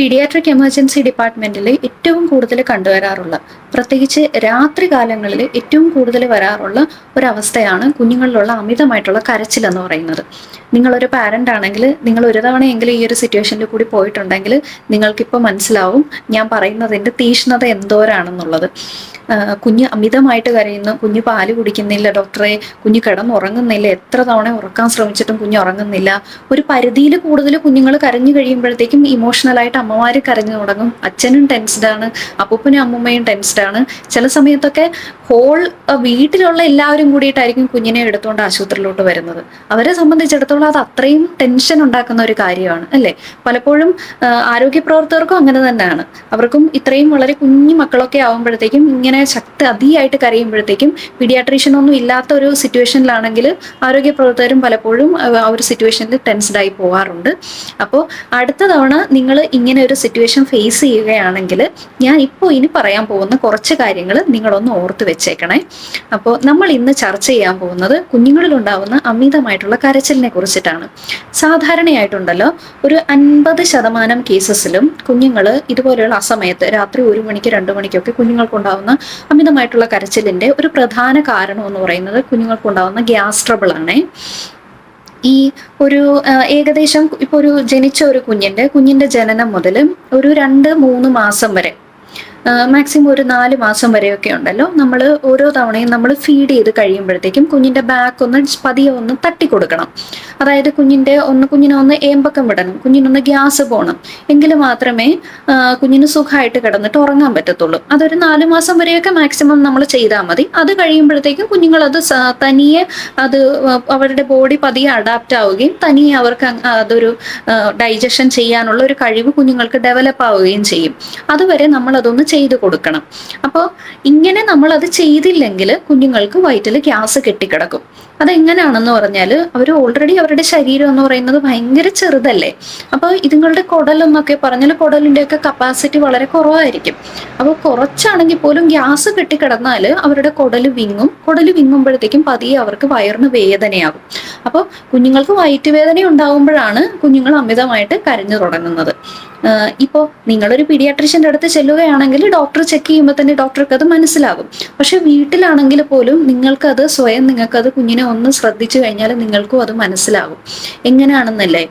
Paediatric emergency ഡിപ്പാർട്ട്മെന്റിൽ ഏറ്റവും കൂടുതൽ കണ്ടുവരാറുള്ള, പ്രത്യേകിച്ച് രാത്രി കാലങ്ങളിൽ ഏറ്റവും കൂടുതൽ വരാറുള്ള ഒരവസ്ഥയാണ് കുഞ്ഞുങ്ങളിലുള്ള അമിതമായിട്ടുള്ള കരച്ചിൽ എന്ന് പറയുന്നത്. നിങ്ങളൊരു പാരന്റ് ആണെങ്കിൽ, നിങ്ങൾ ഒരു തവണയെങ്കിലും ഈ ഒരു സിറ്റുവേഷനിൽ കൂടി പോയിട്ടുണ്ടെങ്കിൽ നിങ്ങൾക്കിപ്പോൾ മനസ്സിലാവും ഞാൻ പറയുന്നതിന്റെ തീഷ്ണത എന്തോരാണെന്നുള്ളത്. കുഞ്ഞ് അമിതമായിട്ട് കരയുന്നു, കുഞ്ഞ് പാല് കുടിക്കുന്നില്ല ഡോക്ടറെ, കുഞ്ഞ് കിടന്നുറങ്ങുന്നില്ല, എത്ര തവണ ഉറക്കാൻ ശ്രമിച്ചിട്ടും കുഞ്ഞ് ഉറങ്ങുന്നില്ല. ഒരു പരിധിയിൽ കൂടുതൽ കുഞ്ഞുങ്ങൾ കരഞ്ഞു കഴിയുമ്പോഴത്തേക്കും ഇമോഷണലായിട്ട് അമ്മമാർ കരഞ്ഞു തുടങ്ങും. അച്ഛനും ടെൻസ്ഡ് ആണ്, അപ്പൂപ്പനും അമ്മൂമ്മയും ടെൻസ്ഡ് ആണ്. ചില സമയത്തൊക്കെ ഹോൾ വീട്ടിലുള്ള എല്ലാവരും കൂടിയിട്ടായിരിക്കും കുഞ്ഞിനെ എടുത്തുകൊണ്ട് ആശുപത്രിയിലോട്ട് വരുന്നത്. അവരെ സംബന്ധിച്ചിടത്തോളം അത് അത്രയും ടെൻഷൻ ഉണ്ടാക്കുന്ന ഒരു കാര്യമാണ് അല്ലേ. പലപ്പോഴും ആരോഗ്യ പ്രവർത്തകർക്കും അങ്ങനെ തന്നെയാണ്. അവർക്കും ഇത്രയും വളരെ കുഞ്ഞു മക്കളൊക്കെ ആവുമ്പോഴത്തേക്കും ഇങ്ങനെ അതിയായിട്ട് കരയുമ്പോഴത്തേക്കും പീഡിയാട്രീഷ്യൻ ഒന്നും ഇല്ലാത്ത ഒരു സിറ്റുവേഷനിലാണെങ്കിൽ ആരോഗ്യ പ്രവർത്തകരും പലപ്പോഴും ആ ഒരു സിറ്റുവേഷനിൽ ടെൻസ്ഡ് ആയി പോകാറുണ്ട്. അപ്പോൾ അടുത്ത തവണ നിങ്ങൾ ഇങ്ങനെ ഒരു സിറ്റുവേഷൻ ഫേസ് ചെയ്യുകയാണെങ്കിൽ ഞാൻ ഇപ്പോൾ ഇനി പറയാൻ പോകുന്ന കുറച്ച് കാര്യങ്ങൾ നിങ്ങളൊന്ന് ഓർത്ത് വെച്ചേക്കണേ. അപ്പോൾ നമ്മൾ ഇന്ന് ചർച്ച ചെയ്യാൻ പോകുന്നത് കുഞ്ഞുങ്ങളിൽ ഉണ്ടാവുന്ന അമിതമായിട്ടുള്ള കരച്ചിലിനെ കുറിച്ചിട്ടാണ്. സാധാരണയായിട്ടുണ്ടല്ലോ ഒരു 50% കേസസിലും കുഞ്ഞുങ്ങൾ ഇതുപോലെയുള്ള അസമയത്ത് രാത്രി 1 മണിക്ക് 2 മണിക്കൊക്കെ കുഞ്ഞുങ്ങൾക്കുണ്ടാവുന്ന അമിതമായിട്ടുള്ള കരച്ചിലിന്റെ ഒരു പ്രധാന കാരണം എന്ന് പറയുന്നത് കുഞ്ഞുങ്ങൾക്കുണ്ടാവുന്ന ഗ്യാസ് ട്രബിൾ ആണ്. ഈ ഒരു ഏകദേശം ഇപ്പോൾ ഒരു ജനിച്ച ഒരു കുഞ്ഞിന്റെ ജനനം മുതൽ ഒരു 2-3 മാസം വരെ, മാക്സിമം ഒരു 4 മാസം വരെയൊക്കെ ഉണ്ടല്ലോ, നമ്മൾ ഓരോ തവണയും നമ്മൾ ഫീഡ് ചെയ്ത് കഴിയുമ്പോഴത്തേക്കും കുഞ്ഞിന്റെ ബാക്ക് ഒന്ന് പതിയെ ഒന്ന് തട്ടി കൊടുക്കണം. അതായത് കുഞ്ഞിനെ ഒന്ന് ഏമ്പക്കം വിടണം, കുഞ്ഞിനൊന്ന് ഗ്യാസ് പോകണം, എങ്കിൽ മാത്രമേ കുഞ്ഞിന് സുഖമായിട്ട് കിടന്നിട്ട് ഉറങ്ങാൻ പറ്റത്തുള്ളൂ. അതൊരു 4 മാസം വരെയൊക്കെ മാക്സിമം നമ്മൾ ചെയ്താൽ മതി. അത് കഴിയുമ്പോഴത്തേക്കും കുഞ്ഞുങ്ങളത് തനിയെ അവരുടെ ബോഡി പതിയെ അഡാപ്റ്റ് ആവുകയും തനിയെ അവർക്ക് അതൊരു ഡൈജഷൻ ചെയ്യാനുള്ള ഒരു കഴിവ് കുഞ്ഞുങ്ങൾക്ക് ഡെവലപ്പ് ആവുകയും ചെയ്യും. അതുവരെ നമ്മളതൊന്ന് ചെയ്തു കൊടുക്കണം. അപ്പോൾ ഇങ്ങനെ നമ്മളത് ചെയ്തില്ലെങ്കിൽ കുഞ്ഞുങ്ങൾക്ക് വയറ്റിൽ ഗ്യാസ് കെട്ടിക്കിടക്കും. അതെങ്ങനെയാണെന്ന് പറഞ്ഞാൽ അവർ ഓൾറെഡി അവരുടെ ശരീരം എന്ന് പറയുന്നത് ഭയങ്കര ചെറുതല്ലേ. അപ്പോൾ ഇതുങ്ങളുടെ കുടലെന്നൊക്കെ പറഞ്ഞാൽ കുടലിൻ്റെയൊക്കെ കപ്പാസിറ്റി വളരെ കുറവായിരിക്കും. അപ്പോൾ കുറച്ചാണെങ്കിൽ പോലും ഗ്യാസ് കെട്ടിക്കിടന്നാൽ അവരുടെ കുടൽ വിങ്ങുമ്പോഴത്തേക്കും പതിയെ അവർക്ക് വയറിന് വേദനയാകും. അപ്പോൾ കുഞ്ഞുങ്ങൾക്ക് വയറ്റുവേദന ഉണ്ടാകുമ്പോഴാണ് കുഞ്ഞുങ്ങൾ അമിതമായിട്ട് കരഞ്ഞു തുടങ്ങുന്നത്. ഇപ്പോൾ നിങ്ങളൊരു പീഡിയാട്രീഷ്യൻ്റെ അടുത്ത് ചെല്ലുകയാണെങ്കിൽ ഡോക്ടർ ചെക്ക് ചെയ്യുമ്പോൾ തന്നെ ഡോക്ടർക്ക് അത് മനസ്സിലാകും. പക്ഷെ വീട്ടിലാണെങ്കിൽ പോലും നിങ്ങൾക്കത് നിങ്ങൾക്കത് കുഞ്ഞിനെ ഒന്ന് ശ്രദ്ധിച്ചു കഴിഞ്ഞാൽ നിങ്ങൾക്കും അത് മനസ്സിലാകും എങ്ങനെയാണെന്നല്ലേ.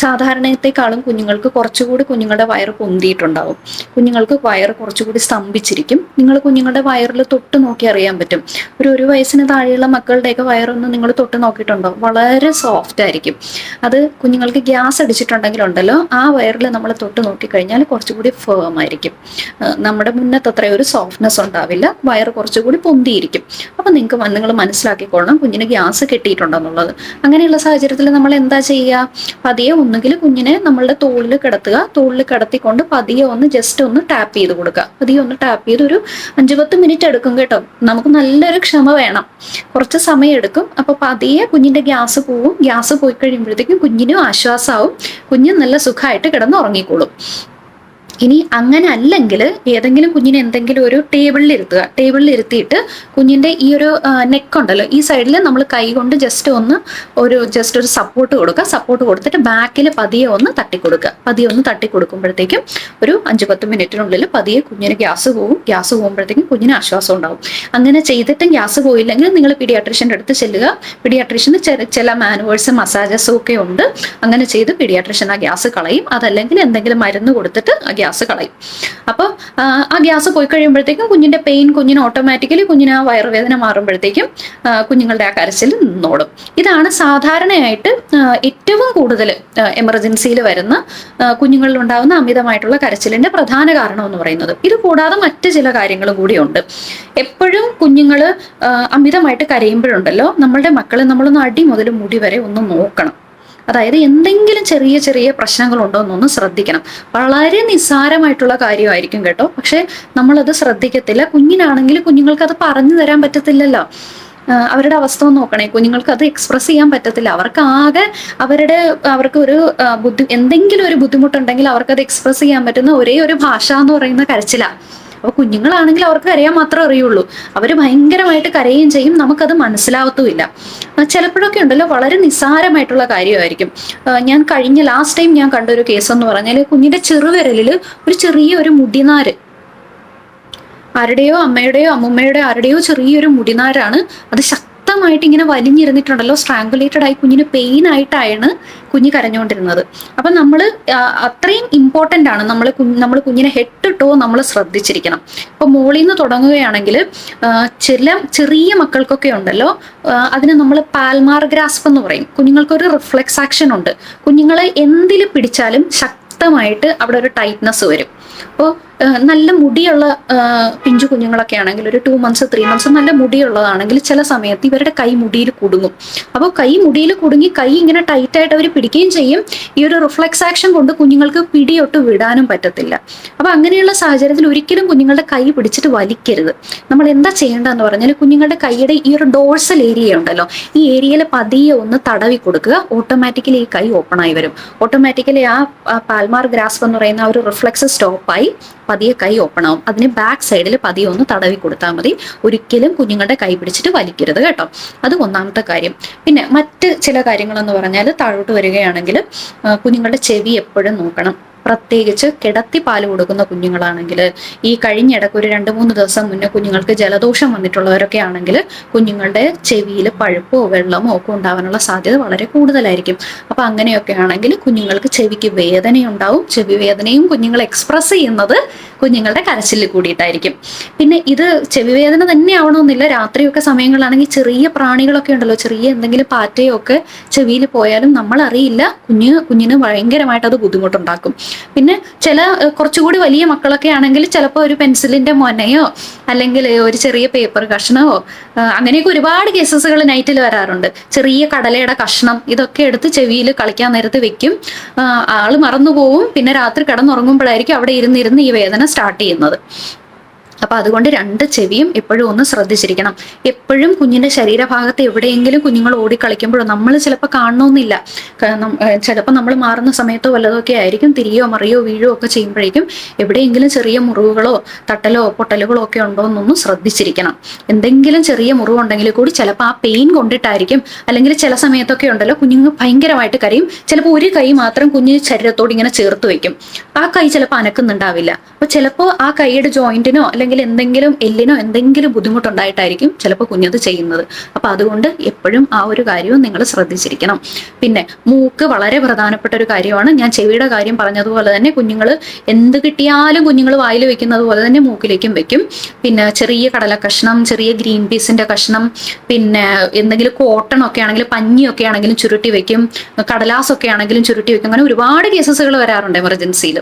സാധാരണത്തെക്കാളും കുഞ്ഞുങ്ങൾക്ക് കുറച്ചുകൂടി കുഞ്ഞുങ്ങളുടെ വയറ് പൊന്തിയിട്ടുണ്ടാവും. കുഞ്ഞുങ്ങൾക്ക് വയറ് കുറച്ചുകൂടി സ്തംഭിച്ചിരിക്കും. നിങ്ങൾ കുഞ്ഞുങ്ങളുടെ വയറിൽ തൊട്ട് നോക്കി അറിയാൻ പറ്റും. ഒരു വയസ്സിന് താഴെയുള്ള മക്കളുടെയൊക്കെ വയറൊന്ന് നിങ്ങൾ തൊട്ട് നോക്കിയിട്ടുണ്ടോ, വളരെ സോഫ്റ്റ് ആയിരിക്കും. അത് കുഞ്ഞുങ്ങൾക്ക് ഗ്യാസ് അടിച്ചിട്ടുണ്ടെങ്കിലുണ്ടല്ലോ ആ വയറിൽ നമ്മൾ തൊട്ട് നോക്കിക്കഴിഞ്ഞാൽ കുറച്ചുകൂടി ഫേം ആയിരിക്കും. നമ്മുടെ മുന്നത്തെ അത്ര ഒരു സോഫ്റ്റ്നെസ് ഉണ്ടാവില്ല, വയറ് കുറച്ചുകൂടി പൊന്തിയിരിക്കും. അപ്പം നിങ്ങൾ മനസ്സിലാക്കിക്കൊള്ളണം കുഞ്ഞിന് ഗ്യാസ് കെട്ടിയിട്ടുണ്ടെന്നുള്ളത്. അങ്ങനെയുള്ള സാഹചര്യത്തിൽ നമ്മൾ എന്താ ചെയ്യുക, പതിയെ ഒന്നുകിൽ കുഞ്ഞിനെ നമ്മളുടെ തോളിൽ കിടത്തിക്കൊണ്ട് പതിയെ ഒന്ന് ജസ്റ്റ് ഒന്ന് ടാപ്പ് ചെയ്ത് കൊടുക്കുക. പതിയെ ഒന്ന് ടാപ്പ് ചെയ്ത് ഒരു 5-10 മിനിറ്റ് എടുക്കും കേട്ടോ. നമുക്ക് നല്ലൊരു ക്ഷമ വേണം, കുറച്ച് സമയം എടുക്കും. അപ്പൊ പതിയെ കുഞ്ഞിന്റെ ഗ്യാസ് പോവും. ഗ്യാസ് പോയി കഴിയുമ്പോഴത്തേക്കും കുഞ്ഞിനും ആശ്വാസമാവും, കുഞ്ഞ് നല്ല സുഖമായിട്ട് കിടന്ന് ഉറങ്ങിക്കോളും. ഇനി അങ്ങനെ അല്ലെങ്കിൽ ഏതെങ്കിലും കുഞ്ഞിനെ എന്തെങ്കിലും ഒരു ടേബിളിൽ ഇരുത്തിയിട്ട് കുഞ്ഞിന്റെ ഈ ഒരു നെക്ക് ഉണ്ടല്ലോ, ഈ സൈഡിൽ നമ്മൾ കൈ കൊണ്ട് ജസ്റ്റ് ഒരു സപ്പോർട്ട് കൊടുത്തിട്ട് ബാക്കിൽ പതിയെ ഒന്ന് തട്ടി കൊടുക്കുമ്പോഴത്തേക്കും ഒരു 5-10 മിനിറ്റിനുള്ളിൽ പതിയെ കുഞ്ഞിന് ഗ്യാസ് പോകുമ്പോഴത്തേക്കും കുഞ്ഞിന് ആശ്വാസം ഉണ്ടാവും. അങ്ങനെ ചെയ്തിട്ടും ഗ്യാസ് പോയില്ലെങ്കിൽ നിങ്ങൾ പീഡിയാട്രീഷ്യൻ്റെ അടുത്ത് ചെല്ലുക. പീഡിയാട്രീഷ്യന് ചില മാനുവേഴ്സും മസാജസും ഒക്കെ ഉണ്ട്. അങ്ങനെ ചെയ്ത് പീഡിയാട്രീഷ്യൻ ആ ഗ്യാസ് കളയും. അതല്ലെങ്കിൽ എന്തെങ്കിലും മരുന്ന് കൊടുത്തിട്ട് ആ ഗ്യാസ് കളയും. അപ്പോൾ ആ ഗ്യാസ് പോയി കഴിയുമ്പോഴത്തേക്കും കുഞ്ഞിന്റെ പെയിൻ കുഞ്ഞിന് ആ വയറുവേദന മാറുമ്പോഴത്തേക്കും കുഞ്ഞുങ്ങളുടെ ആ കരച്ചിൽ നിന്നോടും. ഇതാണ് സാധാരണയായിട്ട് ഏറ്റവും കൂടുതൽ എമർജൻസിയിൽ വരുന്ന കുഞ്ഞുങ്ങളിൽ ഉണ്ടാകുന്ന അമിതമായിട്ടുള്ള കരച്ചിലിന്റെ പ്രധാന കാരണം എന്ന് പറയുന്നത്. ഇത് കൂടാതെ മറ്റ് ചില കാര്യങ്ങളും കൂടിയുണ്ട്. എപ്പോഴും കുഞ്ഞുങ്ങൾ അമിതമായിട്ട് കരയുമ്പോഴുണ്ടല്ലോ നമ്മളുടെ മക്കളെ നമ്മളൊന്ന് അടി മുതൽ മുടി വരെ ഒന്ന് നോക്കണം. അതായത് എന്തെങ്കിലും ചെറിയ പ്രശ്നങ്ങളുണ്ടോ എന്നൊന്ന് ശ്രദ്ധിക്കണം. വളരെ നിസ്സാരമായിട്ടുള്ള കാര്യമായിരിക്കും കേട്ടോ, പക്ഷെ നമ്മളത് ശ്രദ്ധിക്കത്തില്ല. കുഞ്ഞിനാണെങ്കിൽ കുഞ്ഞുങ്ങൾക്ക് അത് പറഞ്ഞു തരാൻ പറ്റത്തില്ലല്ലോ. അവരുടെ അവസ്ഥ ഒന്ന് നോക്കണേ. കുഞ്ഞുങ്ങൾക്ക് അത് എക്സ്പ്രസ് ചെയ്യാൻ പറ്റത്തില്ല. അവർക്ക് ഒരു എന്തെങ്കിലും ഒരു ബുദ്ധിമുട്ടുണ്ടെങ്കിൽ അവർക്കത് എക്സ്പ്രസ് ചെയ്യാൻ പറ്റുന്ന ഒരേ ഒരു ഭാഷ എന്ന് പറയുന്ന കരച്ചിലാണ്. അപ്പോൾ കുഞ്ഞുങ്ങളാണെങ്കിൽ അവർക്ക് കരയാൻ മാത്രമേ അറിയുള്ളൂ. അവർ ഭയങ്കരമായിട്ട് കരയുകയും ചെയ്യും, നമുക്കത് മനസ്സിലാവത്തുമില്ല. ചിലപ്പോഴൊക്കെ ഉണ്ടല്ലോ വളരെ നിസ്സാരമായിട്ടുള്ള കാര്യമായിരിക്കും. ഞാൻ കഴിഞ്ഞ ലാസ്റ്റ് ടൈം ഞാൻ കണ്ട ഒരു കേസ് എന്ന് പറഞ്ഞാൽ കുഞ്ഞിന്റെ ചെറുവിരലിൽ ഒരു ചെറിയൊരു മുടിനാര്, ആരുടെയോ അമ്മയുടെയോ അമ്മുമ്മയുടെയോ ആരുടെയോ ചെറിയൊരു മുടിനാരാണ്. അത് ശക്തമായിട്ട് ഇങ്ങനെ വലിഞ്ഞിരുന്നിട്ടുണ്ടല്ലോ, സ്ട്രാങ്കുലേറ്റഡ് ആയി കുഞ്ഞിന് പെയിൻ ആയിട്ടാണ് കുഞ്ഞ് കരഞ്ഞുകൊണ്ടിരുന്നത്. അപ്പൊ നമ്മൾ അത്രയും ഇമ്പോർട്ടൻ്റ് ആണ് നമ്മൾ കുഞ്ഞിനെ ഹെഡ് ടു ടോ നമ്മൾ ശ്രദ്ധിച്ചിരിക്കണം. ഇപ്പൊ മോളിൽ നിന്ന് തുടങ്ങുകയാണെങ്കിൽ ചെറിയ മക്കൾക്കൊക്കെ ഉണ്ടല്ലോ, അതിന് നമ്മൾ പാൽമാർ ഗ്രാസ്പ് എന്ന് പറയും. കുഞ്ഞുങ്ങൾക്കൊരു റിഫ്ലെക്സ് ആക്ഷൻ ഉണ്ട്. കുഞ്ഞുങ്ങളെ എന്തിൽ പിടിച്ചാലും ശക്തമായിട്ട് അവിടെ ഒരു ടൈറ്റ്നസ് വരും. അപ്പോൾ നല്ല മുടിയുള്ള പിഞ്ചു കുഞ്ഞുങ്ങളൊക്കെ ആണെങ്കിൽ ഒരു 2 months 3 months നല്ല മുടിയുള്ളതാണെങ്കിൽ ചില സമയത്ത് ഇവരുടെ കൈ മുടിയിൽ കുടുങ്ങും. അപ്പോൾ കൈ മുടിയിൽ കുടുങ്ങി കൈ ഇങ്ങനെ ടൈറ്റായിട്ട് അവർ പിടിക്കുകയും ചെയ്യും. ഈ ഒരു റിഫ്ലെക്സ് ആക്ഷൻ കൊണ്ട് കുഞ്ഞുങ്ങൾക്ക് പിടിയൊട്ട് വിടാനും പറ്റത്തില്ല. അപ്പോൾ അങ്ങനെയുള്ള സാഹചര്യത്തിൽ ഒരിക്കലും കുഞ്ഞുങ്ങളുടെ കൈ പിടിച്ചിട്ട് വലിക്കരുത്. നമ്മൾ എന്താ ചെയ്യേണ്ടതെന്ന് പറഞ്ഞാൽ കുഞ്ഞുങ്ങളുടെ കൈയുടെ ഈ ഒരു ഡോഴ്സൽ ഏരിയ ഉണ്ടല്ലോ, ഈ ഏരിയയിൽ പതിയെ ഒന്ന് തടവി കൊടുക്കുക. ഓട്ടോമാറ്റിക്കലി ഈ കൈ ഓപ്പൺ ആയി വരും. ഓട്ടോമാറ്റിക്കലി ആ പാൽമാർ ഗ്രാസ്പ് എന്ന് പറയുന്ന ആ ഒരു റിഫ്ലെക്സ് സ്റ്റോപ്പായി പതിയെ കൈ ഓപ്പൺ ആവും. അതിന് ബാക്ക് സൈഡിൽ പതിയെ ഒന്ന് തടവി കൊടുത്താൽ മതി. ഒരിക്കലും കുഞ്ഞുങ്ങളുടെ കൈ പിടിച്ചിട്ട് വലിക്കരുത് കേട്ടോ. അത് ഒന്നാമത്തെ കാര്യം. പിന്നെ മറ്റ് ചില കാര്യങ്ങളെന്ന് പറഞ്ഞാൽ താഴോട്ട് വരികയാണെങ്കിൽ കുഞ്ഞുങ്ങളുടെ ചെവി എപ്പോഴും നോക്കണം. പ്രത്യേകിച്ച് കിടത്തി പാല് കൊടുക്കുന്ന കുഞ്ഞുങ്ങളാണെങ്കിൽ, ഈ കഴിഞ്ഞിടക്ക് ഒരു 2-3 ദിവസം മുന്നേ കുഞ്ഞുങ്ങൾക്ക് ജലദോഷം വന്നിട്ടുള്ളവരൊക്കെ ആണെങ്കിൽ കുഞ്ഞുങ്ങളുടെ ചെവിയിൽ പഴുപ്പോ വെള്ളമോ ഒക്കെ ഉണ്ടാവാനുള്ള സാധ്യത വളരെ കൂടുതലായിരിക്കും. അപ്പൊ അങ്ങനെയൊക്കെ ആണെങ്കിൽ കുഞ്ഞുങ്ങൾക്ക് ചെവിക്ക് വേദനയുണ്ടാവും. ചെവി വേദനയും കുഞ്ഞുങ്ങൾ എക്സ്പ്രസ് ചെയ്യുന്നത് കുഞ്ഞുങ്ങളുടെ കരച്ചിലിൽ കൂടിയിട്ടായിരിക്കും. പിന്നെ ഇത് ചെവി വേദന തന്നെ ആവണമെന്നില്ല. രാത്രിയൊക്കെ സമയങ്ങളാണെങ്കിൽ ചെറിയ പ്രാണികളൊക്കെ ഉണ്ടല്ലോ, ചെറിയ എന്തെങ്കിലും പാറ്റയോ ഒക്കെ ചെവിയിൽ പോയാലും നമ്മൾ അറിയില്ല, കുഞ്ഞിന് ഭയങ്കരമായിട്ട് അത് ബുദ്ധിമുട്ടുണ്ടാക്കും. പിന്നെ കുറച്ചുകൂടി വലിയ മക്കളൊക്കെ ആണെങ്കിൽ ചിലപ്പോൾ ഒരു പെൻസിലിന്റെ മൊനയോ അല്ലെങ്കിൽ ഒരു ചെറിയ പേപ്പർ കഷ്ണമോ, അങ്ങനെയൊക്കെ ഒരുപാട് കേസസുകൾ നൈറ്റിൽ വരാറുണ്ട്. ചെറിയ കടലയുടെ കഷ്ണം ഇതൊക്കെ എടുത്ത് ചെവിയിൽ കളിക്കാൻ നേരത്ത് വെക്കും. ആള് മറന്നുപോകും. പിന്നെ രാത്രി കിടന്നുറങ്ങുമ്പോഴായിരിക്കും അവിടെ ഇരുന്നിരുന്ന് ഈ വേദന സ്റ്റാർട്ട് ചെയ്യുന്നത്. അപ്പൊ അതുകൊണ്ട് 2 ചെവിയും എപ്പോഴും ഒന്ന് ശ്രദ്ധിച്ചിരിക്കണം. എപ്പോഴും കുഞ്ഞിന്റെ ശരീരഭാഗത്ത് എവിടെയെങ്കിലും കുഞ്ഞുങ്ങൾ ഓടിക്കളിക്കുമ്പോഴോ നമ്മൾ ചിലപ്പോൾ കാണണമെന്നില്ല, ചിലപ്പോൾ നമ്മൾ മാറുന്ന സമയത്തോ വല്ലതൊക്കെ ആയിരിക്കും, തിരിയോ മറിയോ വീഴോ ഒക്കെ ചെയ്യുമ്പോഴേക്കും എവിടെയെങ്കിലും ചെറിയ മുറിവുകളോ തട്ടലോ പൊട്ടലുകളോ ഒക്കെ ഉണ്ടോ എന്നൊന്നും ശ്രദ്ധിച്ചിരിക്കണം. എന്തെങ്കിലും ചെറിയ മുറിവുണ്ടെങ്കിൽ കൂടി ചിലപ്പോൾ ആ പെയിൻ കൊണ്ടിട്ടായിരിക്കും. അല്ലെങ്കിൽ ചില സമയത്തൊക്കെ ഉണ്ടല്ലോ കുഞ്ഞുങ്ങൾ ഭയങ്കരമായിട്ട് കരയും. ചിലപ്പോൾ ഒരു കൈ മാത്രം കുഞ്ഞ് ശരീരത്തോട് ഇങ്ങനെ ചേർത്ത് വെക്കും. ആ കൈ ചിലപ്പോൾ അനക്കുന്നുണ്ടാവില്ല. അപ്പൊ ചിലപ്പോൾ ആ കൈയുടെ ജോയിന്റിനോ അല്ലെങ്കിൽ എന്തെങ്കിലും എല്ലിനോ എന്തെങ്കിലും ബുദ്ധിമുട്ടുണ്ടായിട്ടായിരിക്കും ചിലപ്പോൾ കുഞ്ഞത് ചെയ്യുന്നത്. അപ്പൊ അതുകൊണ്ട് എപ്പോഴും ആ ഒരു കാര്യവും നിങ്ങൾ ശ്രദ്ധിച്ചിരിക്കണം. പിന്നെ മൂക്ക് വളരെ പ്രധാനപ്പെട്ട ഒരു കാര്യമാണ്. ഞാൻ ചെവിയുടെ കാര്യം പറഞ്ഞതുപോലെ തന്നെ കുഞ്ഞുങ്ങൾ എന്ത് കിട്ടിയാലും കുഞ്ഞുങ്ങൾ വായിൽ വെക്കുന്നത് പോലെ തന്നെ മൂക്കിലേക്കും വെക്കും. പിന്നെ ചെറിയ കടല കഷ്ണം, ചെറിയ ഗ്രീൻ പീസിന്റെ കഷ്ണം, പിന്നെ എന്തെങ്കിലും കോട്ടൺ ഒക്കെ ആണെങ്കിലും പഞ്ഞിയൊക്കെ ആണെങ്കിലും ചുരുട്ടി വെക്കും, കടലാസൊക്കെ ആണെങ്കിലും ചുരുട്ടി വെക്കും. അങ്ങനെ ഒരുപാട് കേസസുകൾ വരാറുണ്ട് എമർജൻസിയിൽ.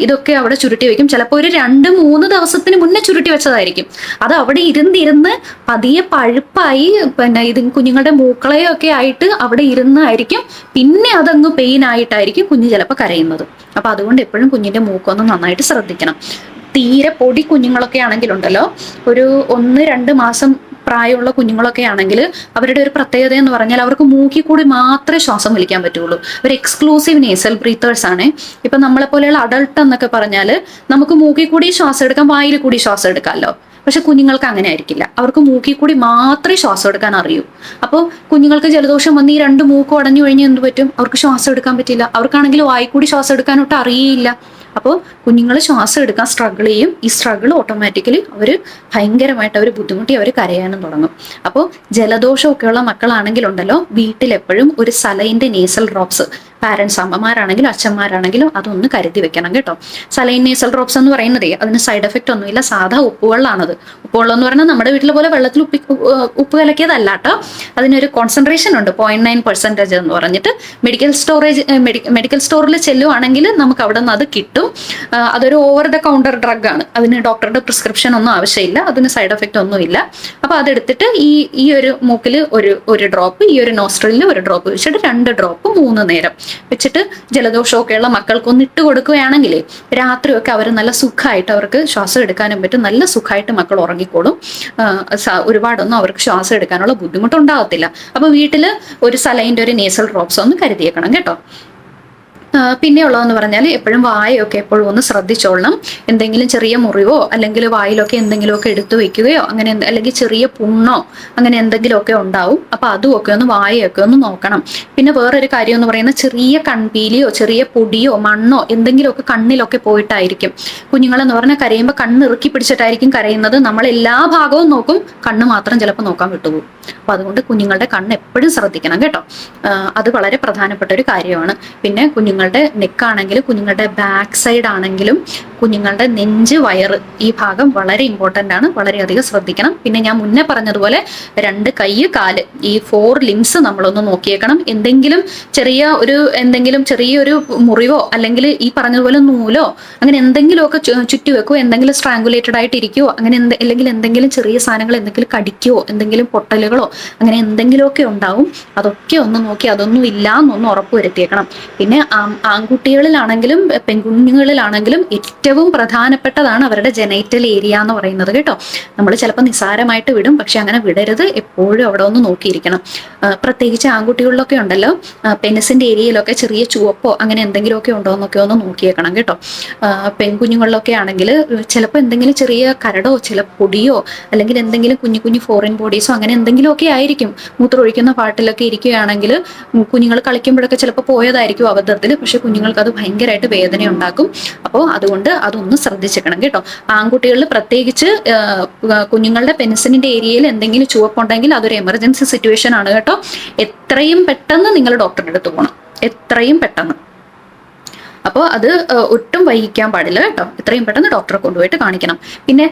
ഇതൊക്കെ അവിടെ ചുരുട്ടി വെക്കും. ചിലപ്പോൾ ഒരു 2-3 ദിവസത്തിന് മുന്നേ ചുരുട്ടി വെച്ചതായിരിക്കും. അത് അവിടെ ഇരുന്ന് പതിയെ പഴുപ്പായി പിന്നെ കുഞ്ഞുങ്ങളുടെ മൂക്കളയൊക്കെ ആയിട്ട് അവിടെ ഇരുന്നായിരിക്കും. പിന്നെ അതങ്ങ് പെയിൻ ആയിട്ടായിരിക്കും കുഞ്ഞ് ചിലപ്പോൾ കരയുന്നത്. അപ്പൊ അതുകൊണ്ട് എപ്പോഴും കുഞ്ഞിന്റെ മൂക്കൊന്ന് നന്നായിട്ട് ശ്രദ്ധിക്കണം. തീരെ പൊടി കുഞ്ഞുങ്ങളൊക്കെ ആണെങ്കിലുണ്ടല്ലോ, ഒരു 1-2 മാസം പ്രായമുള്ള കുഞ്ഞുങ്ങളൊക്കെ ആണെങ്കിൽ അവരുടെ ഒരു പ്രത്യേകത എന്ന് പറഞ്ഞാൽ അവർക്ക് മൂക്കിൽ കൂടി മാത്രമേ ശ്വാസം വലിക്കാൻ പറ്റുള്ളൂ. അവർ എക്സ്ക്ലൂസീവ് നേസൽ ബ്രീത്തേഴ്സ് ആണ്. ഇപ്പൊ നമ്മളെ പോലെയുള്ള അഡൾട്ട് എന്നൊക്കെ പറഞ്ഞാൽ നമുക്ക് മൂക്കിൽ കൂടി ശ്വാസം എടുക്കാം, വായിൽ കൂടി ശ്വാസം എടുക്കാമല്ലോ. പക്ഷെ കുഞ്ഞുങ്ങൾക്ക് അങ്ങനെ ആയിരിക്കില്ല. അവർക്ക് മൂക്കിൽ കൂടി മാത്രമേ ശ്വാസം എടുക്കാൻ അറിയൂ. അപ്പോൾ കുഞ്ഞുങ്ങൾക്ക് ജലദോഷം വന്ന് ഈ 2 മൂക്കും അടഞ്ഞു കഴിഞ്ഞാൽ എന്ത് പറ്റും? അവർക്ക് ശ്വാസം എടുക്കാൻ പറ്റില്ല. അവർക്കാണെങ്കിൽ വായിൽ കൂടി ശ്വാസം എടുക്കാനൊട്ട് അറിയില്ല. അപ്പോൾ കുഞ്ഞുങ്ങൾ ശ്വാസം എടുക്കാൻ സ്ട്രഗിൾ ചെയ്യും. ഈ സ്ട്രഗിൾ ഓട്ടോമാറ്റിക്കലി അവർ ഭയങ്കരമായിട്ട് അവർ ബുദ്ധിമുട്ടി അവർ കരയാനും തുടങ്ങും. അപ്പോൾ ജലദോഷമൊക്കെയുള്ള മക്കളാണെങ്കിലുണ്ടല്ലോ, വീട്ടിലെപ്പോഴും ഒരു സലൈൻ്റെ നേസൽ ഡ്രോപ്സ്, പാരൻസ് അമ്മമാരാണെങ്കിലും അച്ഛന്മാരാണെങ്കിലും അതൊന്ന് കരുതി വെക്കണം കേട്ടോ. സലൈൻ നേസൽ ഡ്രോപ്സ് എന്ന് പറയുന്നതേ അതിന് സൈഡ് എഫക്റ്റ് ഒന്നുമില്ല. സാധാ ഉപ്പുവെള്ളമാണത്. ഉപ്പുവെള്ളം എന്ന് പറഞ്ഞാൽ നമ്മുടെ വീട്ടിലെ പോലെ വെള്ളത്തിൽ ഉപ്പ് കലക്കിയതല്ല കേട്ടോ. അതിനൊരു കോൺസെൻട്രേഷൻ ഉണ്ട്, 0.9% എന്ന് പറഞ്ഞിട്ട്. മെഡിക്കൽ സ്റ്റോറിൽ ചെല്ലുവാണെങ്കിൽ നമുക്ക് അവിടെ നിന്ന് അത് കിട്ടും. അതൊരു ഓവർ ദ കൗണ്ടർ ഡ്രഗ് ആണ്. അതിന് ഡോക്ടറുടെ പ്രിസ്ക്രിപ്ഷൻ ഒന്നും ആവശ്യമില്ല. അതിന് സൈഡ് എഫക്റ്റ് ഒന്നുമില്ല. അപ്പൊ അതെടുത്തിട്ട് ഈ ഒരു മൂക്കിൽ ഒരു ഡ്രോപ്പ്, ഈ ഒരു നോസ്ട്രലിൽ ഒരു ഡ്രോപ്പ് വെച്ചിട്ട് 2 ഡ്രോപ്പ് 3 നേരം വെച്ചിട്ട് ജലദോഷമൊക്കെയുള്ള മക്കൾക്കൊന്ന് ഇട്ട് കൊടുക്കുകയാണെങ്കിൽ രാത്രിയൊക്കെ അവർ നല്ല സുഖമായിട്ട് അവർക്ക് ശ്വാസം എടുക്കാനും പറ്റും. നല്ല സുഖമായിട്ട് മക്കൾ ഉറങ്ങിക്കോളും. ഒരുപാടൊന്നും അവർക്ക് ശ്വാസം എടുക്കാനുള്ള ബുദ്ധിമുട്ടുണ്ടാകത്തില്ല. അപ്പൊ വീട്ടിൽ ഒരു സലൈൻ്റെ ഒരു നേസൽ ഡ്രോപ്സ് ഒന്ന് കരുതിയേക്കണം കേട്ടോ. പിന്നെയുള്ളതെന്ന് പറഞ്ഞാൽ എപ്പോഴും വായൊക്കെ എപ്പോഴും ഒന്ന് ശ്രദ്ധിച്ചോളണം. എന്തെങ്കിലും ചെറിയ മുറിവോ അല്ലെങ്കിൽ വായിലൊക്കെ എന്തെങ്കിലുമൊക്കെ എടുത്തു വെക്കുകയോ അങ്ങനെ അല്ലെങ്കിൽ ചെറിയ പുണ്ണോ അങ്ങനെ എന്തെങ്കിലുമൊക്കെ ഉണ്ടാവും. അപ്പൊ അതുമൊക്കെ ഒന്ന് വായൊക്കെ ഒന്ന് നോക്കണം. പിന്നെ വേറൊരു കാര്യം എന്ന് പറയുന്നത് ചെറിയ കൺപീലിയോ ചെറിയ പൊടിയോ മണ്ണോ എന്തെങ്കിലുമൊക്കെ കണ്ണിലൊക്കെ പോയിട്ടായിരിക്കും. കുഞ്ഞുങ്ങളെന്ന് പറഞ്ഞാൽ കരയുമ്പോൾ കണ്ണ് ഇറുക്കി പിടിച്ചിട്ടായിരിക്കും കരയുന്നത്. നമ്മൾ എല്ലാ ഭാഗവും നോക്കും, കണ്ണ് മാത്രം ചിലപ്പോൾ നോക്കാൻ വിട്ടുപോകും. അപ്പൊ അതുകൊണ്ട് കുഞ്ഞുങ്ങളുടെ കണ്ണ് എപ്പോഴും ശ്രദ്ധിക്കണം കേട്ടോ. അത് വളരെ പ്രധാനപ്പെട്ട ഒരു കാര്യമാണ്. പിന്നെ കുഞ്ഞുങ്ങളുടെ നെക്കാണെങ്കിലും കുഞ്ഞുങ്ങളുടെ ബാക്ക് സൈഡ് ആണെങ്കിലും കുഞ്ഞുങ്ങളുടെ നെഞ്ച് വയറ് ഈ ഭാഗം വളരെ ഇമ്പോർട്ടൻ്റ് ആണ്, വളരെയധികം ശ്രദ്ധിക്കണം. പിന്നെ ഞാൻ മുന്നേ പറഞ്ഞതുപോലെ 2 കൈ കാല് ഈ 4 ലിംസ് നമ്മളൊന്ന് നോക്കിയേക്കണം. എന്തെങ്കിലും ചെറിയൊരു മുറിവോ അല്ലെങ്കിൽ ഈ പറഞ്ഞതുപോലെ നൂലോ അങ്ങനെ എന്തെങ്കിലുമൊക്കെ ചുറ്റി വെക്കുവോ, എന്തെങ്കിലും സ്ട്രാങ്കുലേറ്റഡ് ആയിട്ട് ഇരിക്കുവോ, അങ്ങനെ അല്ലെങ്കിൽ എന്തെങ്കിലും ചെറിയ സാധനങ്ങൾ എന്തെങ്കിലും കടിക്കുവോ, എന്തെങ്കിലും പൊട്ടലുകളോ അങ്ങനെ എന്തെങ്കിലുമൊക്കെ ഉണ്ടാവും. അതൊക്കെ ഒന്ന് നോക്കി അതൊന്നും ഇല്ല എന്നൊന്ന് ഉറപ്പുവരുത്തിയേക്കണം. പിന്നെ ആൺകുട്ടികളിലാണെങ്കിലും പെൺകുഞ്ഞുങ്ങളിലാണെങ്കിലും ഏറ്റവും പ്രധാനപ്പെട്ടതാണ് അവരുടെ ജെനൈറ്റൽ ഏരിയ എന്ന് പറയുന്നത് കേട്ടോ. നമ്മൾ ചിലപ്പോൾ നിസ്സാരമായിട്ട് വിടും, പക്ഷെ അങ്ങനെ വിടരുത്. എപ്പോഴും അവിടെ ഒന്ന് നോക്കിയിരിക്കണം. പ്രത്യേകിച്ച് ആൺകുട്ടികളിലൊക്കെ ഉണ്ടല്ലോ, പെനിസിന്റെ ഏരിയയിലൊക്കെ ചെറിയ ചുവപ്പോ അങ്ങനെ എന്തെങ്കിലുമൊക്കെ ഉണ്ടോ എന്നൊക്കെ ഒന്ന് നോക്കിയേക്കണം കേട്ടോ. പെൺകുഞ്ഞുങ്ങളിലൊക്കെ ആണെങ്കിൽ ചിലപ്പോൾ എന്തെങ്കിലും ചെറിയ കരടോ ചില പൊടിയോ അല്ലെങ്കിൽ എന്തെങ്കിലും കുഞ്ഞു കുഞ്ഞു ഫോറിൻ ബോഡീസോ അങ്ങനെ എന്തെങ്കിലുമൊക്കെ ആയിരിക്കും. മൂത്രമൊഴിക്കുന്ന പാട്ടിലൊക്കെ ഇരിക്കുകയാണെങ്കിൽ കുഞ്ഞുങ്ങൾ കളിക്കുമ്പോഴൊക്കെ ചിലപ്പോൾ പോയതായിരിക്കും അബദ്ധത്തിൽ, പക്ഷെ കുഞ്ഞുങ്ങൾക്ക് അത് ഭയങ്കരമായിട്ട് വേദന ഉണ്ടാക്കും. അപ്പോൾ അതുകൊണ്ട് അതൊന്ന് ശ്രദ്ധിച്ചേക്കണം കേട്ടോ. ആൺകുട്ടികളിൽ പ്രത്യേകിച്ച് കുഞ്ഞുങ്ങളുടെ പെനിസിലിന്റെ ഏരിയയിൽ എന്തെങ്കിലും ചുവപ്പുണ്ടെങ്കിൽ അതൊരു എമർജൻസി സിറ്റുവേഷൻ ആണ് കേട്ടോ. എത്രയും പെട്ടെന്ന് നിങ്ങൾ ഡോക്ടറുടെ അടുത്ത് പോകണം, എത്രയും പെട്ടെന്ന്. അപ്പോൾ അത് ഒട്ടും വൈകിക്കാൻ പാടില്ല കേട്ടോ. എത്രയും പെട്ടെന്ന് ഡോക്ടറെ കൊണ്ടുപോയിട്ട് കാണിക്കണം. പിന്നെ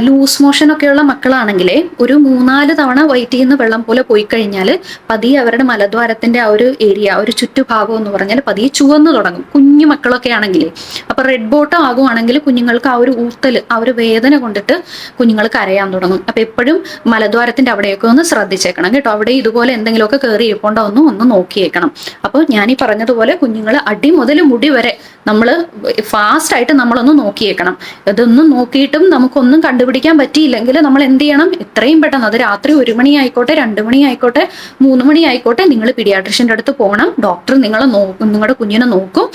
ലൂസ് മോഷൻ ഒക്കെയുള്ള മക്കളാണെങ്കിലേ ഒരു 3-4 തവണ വയറ്റിൽ നിന്ന് വെള്ളം പോലെ പോയി കഴിഞ്ഞാൽ പതിയെ അവരുടെ മലദ്വാരത്തിന്റെ ആ ഒരു ഏരിയ, ഒരു ചുറ്റുഭാഗം എന്ന് പറഞ്ഞാൽ പതിയെ ചുവന്നു തുടങ്ങും. കുഞ്ഞു മക്കളൊക്കെ ആണെങ്കിലേ അപ്പൊ റെഡ് ബോട്ടം ആകുവാണെങ്കിൽ കുഞ്ഞുങ്ങൾക്ക് ആ ഒരു ഊത്തൽ, ആ ഒരു വേദന കൊണ്ടിട്ട് കുഞ്ഞുങ്ങൾ കരയാൻ തുടങ്ങും. അപ്പൊ എപ്പോഴും മലദ്വാരത്തിന്റെ അവിടെയൊക്കെ ഒന്ന് ശ്രദ്ധിച്ചേക്കണം കേട്ടോ. അവിടെ ഇതുപോലെ എന്തെങ്കിലുമൊക്കെ കയറി ഇരിപ്പുണ്ടോ ഒന്ന് നോക്കിയേക്കണം. അപ്പോൾ ഞാൻ ഈ പറഞ്ഞതുപോലെ കുഞ്ഞുങ്ങൾ അടി മുതൽ മുടി വരെ നമ്മൾ ഫാസ്റ്റ് ആയിട്ട് നമ്മളൊന്ന് നോക്കിയേക്കണം. ഇതൊന്നും നോക്കിയിട്ടും നമുക്കൊന്നും കണ്ടുപിടിക്കാൻ പറ്റിയില്ലെങ്കിൽ നമ്മൾ എന്ത് ചെയ്യണം? എത്രയും പെട്ടെന്ന്, അത് രാത്രി 1 മണി ആയിക്കോട്ടെ, 2 മണി ആയിക്കോട്ടെ, 3 മണി ആയിക്കോട്ടെ, നിങ്ങൾ പീഡിയാട്രിഷ്യന്റെ അടുത്ത് പോകണം. ഡോക്ടർ നിങ്ങളുടെ കുഞ്ഞിനെ നോക്കും.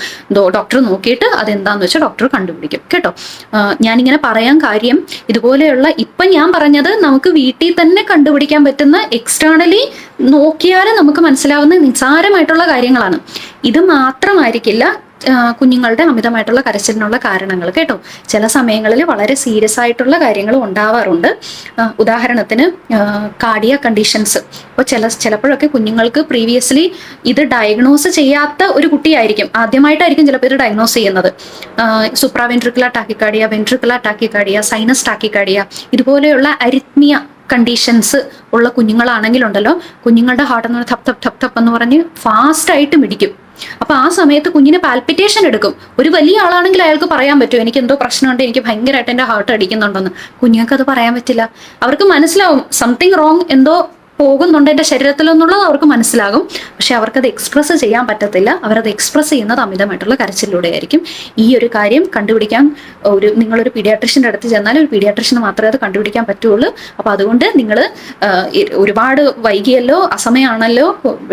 ഡോക്ടർ നോക്കിയിട്ട് അതെന്താന്ന് വെച്ചാൽ ഡോക്ടർ കണ്ടുപിടിക്കും കേട്ടോ. ഞാനിങ്ങനെ പറയാൻ കാര്യം, ഇതുപോലെയുള്ള ഇപ്പം ഞാൻ പറഞ്ഞത് നമുക്ക് വീട്ടിൽ തന്നെ കണ്ടുപിടിക്കാൻ പറ്റുന്ന, എക്സ്റ്റേണലി നോക്കിയാൽ നമുക്ക് മനസ്സിലാവുന്ന നിസ്സാരമായിട്ടുള്ള കാര്യങ്ങളാണ്. ഇത് മാത്രമായിരിക്കില്ല കുഞ്ഞുങ്ങളുടെ അമിതമായിട്ടുള്ള കരച്ചിലിനുള്ള കാരണങ്ങൾ കേട്ടോ. ചില സമയങ്ങളിൽ വളരെ സീരിയസ് ആയിട്ടുള്ള കാര്യങ്ങളും ഉണ്ടാവാറുണ്ട്. ഉദാഹരണത്തിന് കാർഡിയാക് കണ്ടീഷൻസ്. അപ്പോൾ ചിലപ്പോഴൊക്കെ കുഞ്ഞുങ്ങൾക്ക് പ്രീവിയസ്ലി ഇത് ഡയഗ്നോസ് ചെയ്യാത്ത ഒരു കുട്ടിയായിരിക്കും, ആദ്യമായിട്ടായിരിക്കും ചിലപ്പോൾ ഇത് ഡയഗ്നോസ് ചെയ്യുന്നത്. Supraventricular tachycardia, ventricular tachycardia, sinus tachycardia, ഇതുപോലെയുള്ള അരിത്മിയ കണ്ടീഷൻസ് ഉള്ള കുഞ്ഞുങ്ങളാണെങ്കിലുണ്ടല്ലോ, കുഞ്ഞുങ്ങളുടെ ഹാർട്ട് എന്ന് പറഞ്ഞാൽ ടപ് ടപ് ടപ് എന്ന് പറഞ്ഞ് ഫാസ്റ്റ് ആയിട്ട് മിടിക്കും. അപ്പൊ ആ സമയത്ത് കുഞ്ഞിന് പാൽപിറ്റേഷൻ എടുക്കും. ഒരു വലിയ ആളാണെങ്കിൽ അയാൾക്ക് പറയാൻ പറ്റും, എനിക്ക് എന്തോ പ്രശ്നമുണ്ട്, എനിക്ക് ഭയങ്കരമായിട്ട് എൻ്റെ ഹാർട്ട് അടിക്കുന്നുണ്ടെന്ന്. കുഞ്ഞുങ്ങൾക്ക് അത് പറയാൻ പറ്റില്ല. അവർക്ക് മനസ്സിലാവും സംതിങ് റോങ്, എന്തോ പോകുന്നുണ്ട് എൻ്റെ ശരീരത്തിലെന്നുള്ളത് അവർക്ക് മനസ്സിലാകും. പക്ഷെ അവർക്കത് എക്സ്പ്രസ് ചെയ്യാൻ പറ്റത്തില്ല. അവരത് എക്സ്പ്രസ് ചെയ്യുന്നത് അമിതമായിട്ടുള്ള കരച്ചിലൂടെ ആയിരിക്കും. ഈ ഒരു കാര്യം കണ്ടുപിടിക്കാൻ നിങ്ങളൊരു പീഡിയാട്രിഷ്യൻ്റെ അടുത്ത് ചെന്നാൽ ഒരു പീഡിയാട്രിഷ്യന് മാത്രമേ അത് കണ്ടുപിടിക്കാൻ പറ്റുള്ളൂ. അപ്പോൾ അതുകൊണ്ട് നിങ്ങൾ ഒരുപാട് വൈകിയല്ലോ, അസമയമാണല്ലോ,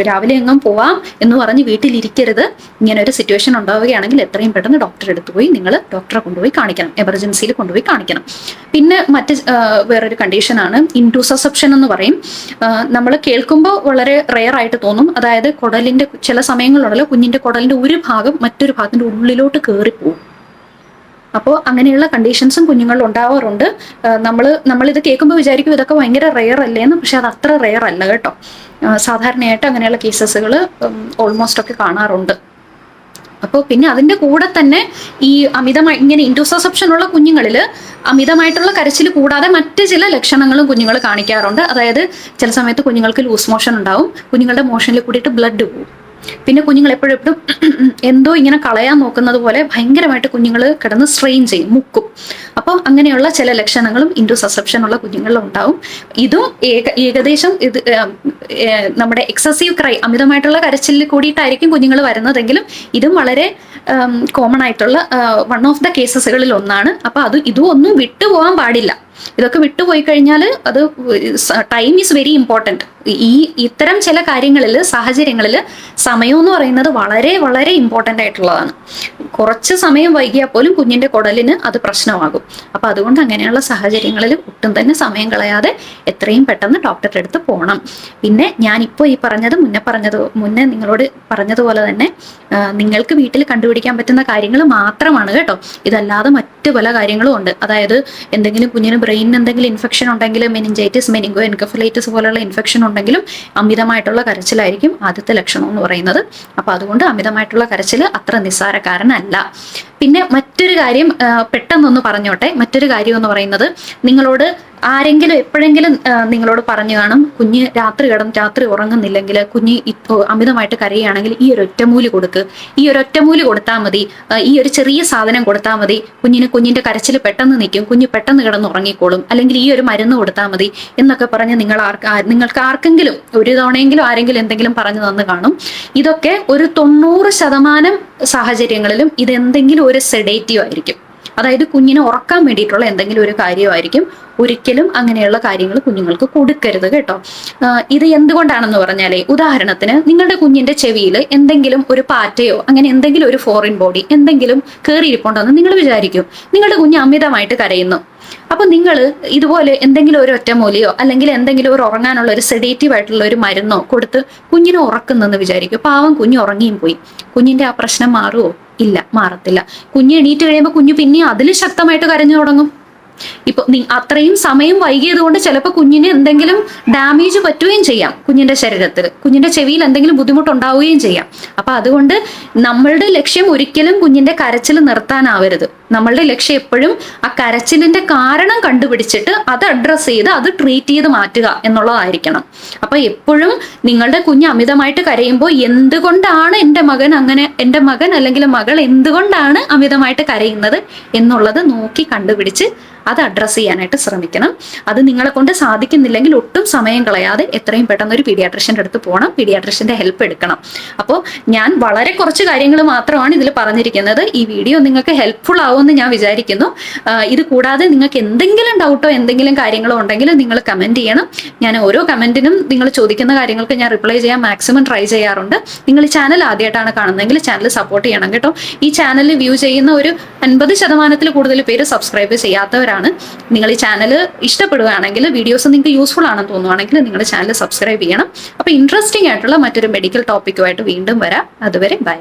രാവിലെ എങ്ങും പോവാം എന്ന് പറഞ്ഞ് വീട്ടിലിരിക്കരുത്. ഇങ്ങനെ ഒരു സിറ്റുവേഷൻ ഉണ്ടാവുകയാണെങ്കിൽ എത്രയും പെട്ടെന്ന് ഡോക്ടറെ അടുത്ത് പോയി നിങ്ങൾ ഡോക്ടറെ കൊണ്ടുപോയി കാണിക്കണം, എമർജൻസിയിൽ കൊണ്ടുപോയി കാണിക്കണം. പിന്നെ വേറൊരു കണ്ടീഷനാണ് ഇൻഡ്യൂസസെപ്ഷൻ എന്ന് പറയും. നമ്മൾ കേൾക്കുമ്പോൾ വളരെ റെയർ ആയിട്ട് തോന്നും. അതായത് കുടലിന്റെ ചില സമയങ്ങളുണ്ടല്ലോ, കുഞ്ഞിന്റെ കുടലിന്റെ ഒരു ഭാഗം മറ്റൊരു ഭാഗത്തിന്റെ ഉള്ളിലോട്ട് കയറിപ്പോവും. അപ്പോൾ അങ്ങനെയുള്ള കണ്ടീഷൻസും കുഞ്ഞുങ്ങളിൽ ഉണ്ടാവാറുണ്ട്. നമ്മളിത് കേൾക്കുമ്പോൾ വിചാരിക്കും ഇതൊക്കെ ഭയങ്കര റെയർ അല്ലേന്ന്. പക്ഷെ അത് അത്ര റെയർ അല്ല കേട്ടോ. സാധാരണയായിട്ട് അങ്ങനെയുള്ള കേസസുകൾ ഓൾമോസ്റ്റ് ഒക്കെ കാണാറുണ്ട്. അപ്പോൾ പിന്നെ അതിൻ്റെ കൂടെ തന്നെ ഈ അമിതമായി ഇങ്ങനെ ഇൻഡ്യൂസസെപ്ഷൻ ഉള്ള കുഞ്ഞുങ്ങളിൽ അമിതമായിട്ടുള്ള കരച്ചിൽ കൂടാതെ മറ്റ് ചില ലക്ഷണങ്ങളും കുഞ്ഞുങ്ങൾ കാണിക്കാറുണ്ട്. അതായത് ചില സമയത്ത് കുഞ്ഞുങ്ങൾക്ക് ലൂസ് മോഷൻ ഉണ്ടാവും, കുഞ്ഞുങ്ങളുടെ മോഷനിൽ കൂടിയിട്ട് ബ്ലഡ് പോകും. പിന്നെ കുഞ്ഞുങ്ങൾ എപ്പോഴും എന്തോ ഇങ്ങനെ കളയാൻ നോക്കുന്നത് പോലെ ഭയങ്കരമായിട്ട് കുഞ്ഞുങ്ങൾ കിടന്ന് സ്ട്രെയിൻ ചെയ്യും, മുക്കും. അപ്പം അങ്ങനെയുള്ള ചില ലക്ഷണങ്ങളും ഇൻഡ്യൂസസെപ്ഷൻ ഉള്ള കുഞ്ഞുങ്ങളിൽ ഉണ്ടാവും. ഇതും ഏകദേശം നമ്മുടെ എക്സസീവ് ക്രൈ, അമിതമായിട്ടുള്ള കരച്ചിലിൽ കൂടിയിട്ടായിരിക്കും കുഞ്ഞുങ്ങൾ വരുന്നതെങ്കിലും ഇതും വളരെ കോമൺ ആയിട്ടുള്ള വൺ ഓഫ് ദ കേസസുകളിൽ ഒന്നാണ്. അപ്പൊ ഇതും ഒന്നും വിട്ടുപോകാൻ പാടില്ല. ഇതൊക്കെ വിട്ടുപോയി കഴിഞ്ഞാൽ അത് ടൈം ഈസ് വെരി ഇമ്പോർട്ടൻറ്റ്. ഇത്തരം ചില കാര്യങ്ങളിൽ, സാഹചര്യങ്ങളിൽ സമയം എന്ന് പറയുന്നത് വളരെ വളരെ ഇമ്പോർട്ടൻ്റ് ആയിട്ടുള്ളതാണ്. കുറച്ച് സമയം വൈകിയാൽ പോലും കുഞ്ഞിന്റെ കുടലിന് അത് പ്രശ്നമാകും. അപ്പൊ അതുകൊണ്ട് അങ്ങനെയുള്ള സാഹചര്യങ്ങളിൽ ഒട്ടും തന്നെ സമയം കളയാതെ എത്രയും പെട്ടെന്ന് ഡോക്ടറുടെ അടുത്ത് പോകണം. പിന്നെ ഞാനിപ്പോൾ ഈ മുന്നേ നിങ്ങളോട് പറഞ്ഞതുപോലെ തന്നെ നിങ്ങൾക്ക് വീട്ടിൽ കണ്ടുപിടിക്കാൻ പറ്റുന്ന കാര്യങ്ങൾ മാത്രമാണ് കേട്ടോ. ഇതല്ലാതെ മറ്റു പല കാര്യങ്ങളും ഉണ്ട്. അതായത് എന്തെങ്കിലും കുഞ്ഞിന് ബ്രെയിനിന് എന്തെങ്കിലും ഇൻഫെക്ഷൻ ഉണ്ടെങ്കിൽ, മെനിഞ്ചൈറ്റിസ്, മെനിങ്കോ എൻകഫലൈറ്റിസ് പോലുള്ള ഇൻഫെക്ഷൻ ഉണ്ടെങ്കിലും അമിതമായിട്ടുള്ള കരച്ചിലായിരിക്കും ആദ്യത്തെ ലക്ഷണം എന്ന് പറയുന്നത്. അപ്പൊ അതുകൊണ്ട് അമിതമായിട്ടുള്ള കരച്ചിൽ അത്ര നിസ്സാരക്കാരനല്ല. പിന്നെ മറ്റൊരു കാര്യം പെട്ടെന്നൊന്ന് പറഞ്ഞോട്ടെ. മറ്റൊരു കാര്യം എന്ന് പറയുന്നത്, നിങ്ങളോട് ആരെങ്കിലും എപ്പോഴെങ്കിലും നിങ്ങളോട് പറഞ്ഞു കാണും, കുഞ്ഞ് രാത്രി ഉറങ്ങുന്നില്ലെങ്കിൽ, കുഞ്ഞ് അമിതമായിട്ട് കരയുകയാണെങ്കിൽ ഈ ഒരു ഒറ്റമൂലി കൊടുക്ക്, ഈ ഒരു ഒറ്റമൂലി കൊടുത്താൽ മതി, ഈ ഒരു ചെറിയ സാധനം കൊടുത്താൽ മതി, കുഞ്ഞിന്റെ കരച്ചിൽ പെട്ടെന്ന് നിൽക്കും, കുഞ്ഞ് പെട്ടെന്ന് കിടന്ന് ഉറങ്ങിക്കോളും, അല്ലെങ്കിൽ ഈ ഒരു മരുന്ന് കൊടുത്താൽ മതി എന്നൊക്കെ പറഞ്ഞ് നിങ്ങൾക്ക് ആർക്കെങ്കിലും ഒരു തവണയെങ്കിലും ആരെങ്കിലും എന്തെങ്കിലും പറഞ്ഞു തന്നു കാണും. ഇതൊക്കെ ഒരു 90% സാഹചര്യങ്ങളിലും ഇതെന്തെങ്കിലും ഒരു സെഡേറ്റീവ് ആയിരിക്കും. അതായത് കുഞ്ഞിനെ ഉറക്കാൻ വേണ്ടിയിട്ടുള്ള എന്തെങ്കിലും ഒരു കാര്യമായിരിക്കും. ഒരിക്കലും അങ്ങനെയുള്ള കാര്യങ്ങൾ കുഞ്ഞുങ്ങൾക്ക് കൊടുക്കരുത് കേട്ടോ. ഇത് എന്തുകൊണ്ടാണെന്ന് പറഞ്ഞാലേ, ഉദാഹരണത്തിന് നിങ്ങളുടെ കുഞ്ഞിന്റെ ചെവിയിൽ എന്തെങ്കിലും ഒരു പാറ്റയോ അങ്ങനെ എന്തെങ്കിലും ഒരു ഫോറിൻ ബോഡി എന്തെങ്കിലും കയറിയിരിപ്പുണ്ടെന്ന് നിങ്ങൾ വിചാരിക്കും. നിങ്ങളുടെ കുഞ്ഞ് അമിതമായിട്ട് കരയുന്നു. അപ്പൊ നിങ്ങൾ ഇതുപോലെ എന്തെങ്കിലും ഒരു ഒറ്റമൂലിയോ അല്ലെങ്കിൽ എന്തെങ്കിലും ഒരു ഉറങ്ങാനുള്ള ഒരു സെഡേറ്റീവ് ആയിട്ടുള്ള ഒരു മരുന്നോ കൊടുത്ത് കുഞ്ഞിനെ ഉറക്കുന്നെന്ന് വിചാരിക്കും. പാവം കുഞ്ഞ് ഉറങ്ങിയും പോയി. കുഞ്ഞിന്റെ ആ പ്രശ്നം മാറുമോ? ഇല്ല, മാറത്തില്ല. കുഞ്ഞ് എണീറ്റ് കഴിയുമ്പോൾ കുഞ്ഞ് പിന്നെ അതിൽ ശക്തമായിട്ട് കരഞ്ഞു തുടങ്ങും. ഇപ്പൊ അത്രയും സമയം വൈകിയത് കൊണ്ട് ചിലപ്പോൾ കുഞ്ഞിന് എന്തെങ്കിലും ഡാമേജ് പറ്റുകയും ചെയ്യാം. കുഞ്ഞിന്റെ ശരീരത്തിൽ, കുഞ്ഞിന്റെ ചെവിയിൽ എന്തെങ്കിലും ബുദ്ധിമുട്ടുണ്ടാവുകയും ചെയ്യാം. അപ്പൊ അതുകൊണ്ട് നമ്മളുടെ ലക്ഷ്യം ഒരിക്കലും കുഞ്ഞിന്റെ കരച്ചിൽ നിർത്താനാവരുത്. നമ്മളുടെ ലക്ഷ്യം എപ്പോഴും ആ കരച്ചിലിന്റെ കാരണം കണ്ടുപിടിച്ചിട്ട് അത് അഡ്രസ്സ് ചെയ്ത് അത് ട്രീറ്റ് ചെയ്ത് മാറ്റുക എന്നുള്ളതായിരിക്കണം. അപ്പൊ എപ്പോഴും നിങ്ങളുടെ കുഞ്ഞ് അമിതമായിട്ട് കരയുമ്പോൾ എന്തുകൊണ്ടാണ് എൻ്റെ മകൻ അല്ലെങ്കിൽ മകൾ എന്തുകൊണ്ടാണ് അമിതമായിട്ട് കരയുന്നത് എന്നുള്ളത് നോക്കി കണ്ടുപിടിച്ച് അത് അഡ്രസ്സ് ചെയ്യാനായിട്ട് ശ്രമിക്കണം. അത് നിങ്ങളെ കൊണ്ട് സാധിക്കുന്നില്ലെങ്കിൽ ഒട്ടും സമയം കളയാതെ എത്രയും പെട്ടെന്ന് ഒരു പീഡിയാട്രിഷ്യൻ്റെ അടുത്ത് പോകണം. പീഡിയാട്രിഷ്യൻ്റെ ഹെൽപ്പ് എടുക്കണം. അപ്പോൾ ഞാൻ വളരെ കുറച്ച് കാര്യങ്ങൾ മാത്രമാണ് ഇതിൽ പറഞ്ഞിരിക്കുന്നത്. ഈ വീഡിയോ നിങ്ങൾക്ക് ഹെൽപ്ഫുൾ ആവുമെന്ന് ഞാൻ വിചാരിക്കുന്നു. ഇത് കൂടാതെ നിങ്ങൾക്ക് എന്തെങ്കിലും ഡൗട്ടോ എന്തെങ്കിലും കാര്യങ്ങളോ ഉണ്ടെങ്കിൽ നിങ്ങൾ കമന്റ് ചെയ്യണം. ഞാൻ ഓരോ കമന്റിനും നിങ്ങൾ ചോദിക്കുന്ന കാര്യങ്ങൾക്ക് ഞാൻ റിപ്ലൈ ചെയ്യാൻ മാക്സിമം ട്രൈ ചെയ്യാറുണ്ട്. നിങ്ങൾ ഈ ചാനൽ ആദ്യമായിട്ടാണ് കാണുന്നതെങ്കിൽ ചാനൽ സപ്പോർട്ട് ചെയ്യണം കേട്ടോ. ഈ ചാനൽ വ്യൂ ചെയ്യുന്ന ഒരു 50% കൂടുതൽ പേര് സബ്സ്ക്രൈബ് ചെയ്യാത്തവരാണ്. നിങ്ങൾ ഈ ചാനൽ ഇഷ്ടപ്പെടുകയാണെങ്കിൽ, വീഡിയോസ് നിങ്ങൾക്ക് യൂസ്ഫുൾ ആണെന്ന് തോന്നുവാണെങ്കിൽ നിങ്ങൾ ചാനൽ സബ്സ്ക്രൈബ് ചെയ്യണം. അപ്പോൾ ഇൻട്രസ്റ്റിംഗ് ആയിട്ടുള്ള മറ്റൊരു മെഡിക്കൽ ടോപ്പിക്കുമായിട്ട് വീണ്ടും വരാം. അതുവരെ ബൈ.